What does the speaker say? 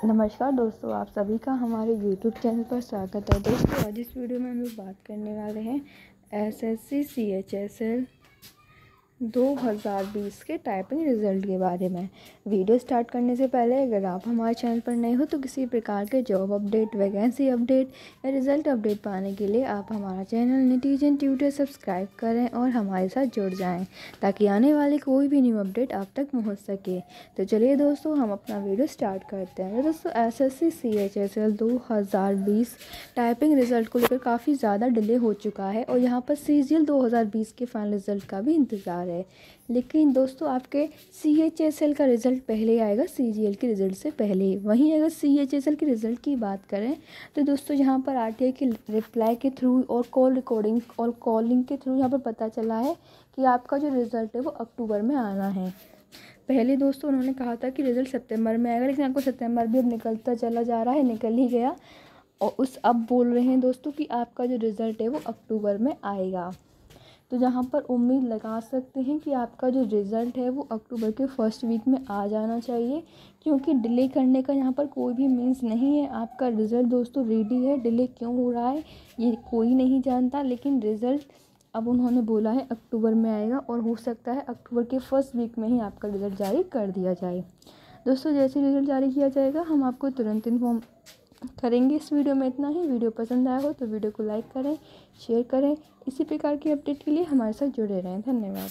नमस्कार दोस्तों, आप सभी का हमारे यूट्यूब चैनल पर स्वागत है। दोस्तों, आज इस वीडियो में हम लोग बात करने वाले हैं एसएससी CHSL 2020 के टाइपिंग रिज़ल्ट के बारे में। वीडियो स्टार्ट करने से पहले अगर आप हमारे चैनल पर नए हो तो किसी प्रकार के जॉब अपडेट, वैकेंसी अपडेट या रिज़ल्ट अपडेट पाने के लिए आप हमारा चैनल नेटिजन ट्यूटर सब्सक्राइब करें और हमारे साथ जुड़ जाएं, ताकि आने वाली कोई भी न्यू अपडेट आप तक पहुंच सके। तो चलिए दोस्तों, हम अपना वीडियो स्टार्ट करते हैं। तो दोस्तों, एसएससी CHSL 2020 टाइपिंग रिज़ल्ट को लेकर काफ़ी ज़्यादा डिले हो चुका है और यहाँ पर CGL 2020 के फाइनल रिज़ल्ट का भी इंतज़ार है। लेकिन दोस्तों, आपके CHSL का रिज़ल्ट पहले आएगा CGL के रिज़ल्ट से पहले। वहीं अगर CHSL के रिज़ल्ट की बात करें तो दोस्तों, यहाँ पर RTI के रिप्लाई के थ्रू और कॉल रिकॉर्डिंग और कॉलिंग के थ्रू यहाँ पर पता चला है कि आपका जो रिज़ल्ट है वो अक्टूबर में आना है। पहले दोस्तों उन्होंने कहा था कि रिज़ल्ट सितंबर में आएगा, लेकिन आपको सितंबर भी अब निकलता चला जा रहा है, निकल ही गया। और अब बोल रहे हैं दोस्तों कि आपका जो रिज़ल्ट है वो अक्टूबर में आएगा। तो जहाँ पर उम्मीद लगा सकते हैं कि आपका जो रिज़ल्ट है वो अक्टूबर के फर्स्ट वीक में आ जाना चाहिए, क्योंकि डिले करने का यहाँ पर कोई भी मीन्स नहीं है। आपका रिज़ल्ट दोस्तों रेडी है, डिले क्यों हो रहा है ये कोई नहीं जानता, लेकिन रिज़ल्ट अब उन्होंने बोला है अक्टूबर में आएगा और हो सकता है अक्टूबर के फर्स्ट वीक में ही आपका रिज़ल्ट जारी कर दिया जाए। दोस्तों, जैसे रिज़ल्ट जारी किया जाएगा हम आपको तुरंत इन्फॉर्म करेंगे। इस वीडियो में इतना ही। वीडियो पसंद आया हो तो वीडियो को लाइक करें, शेयर करें। इसी प्रकार की अपडेट के लिए हमारे साथ जुड़े रहें। धन्यवाद।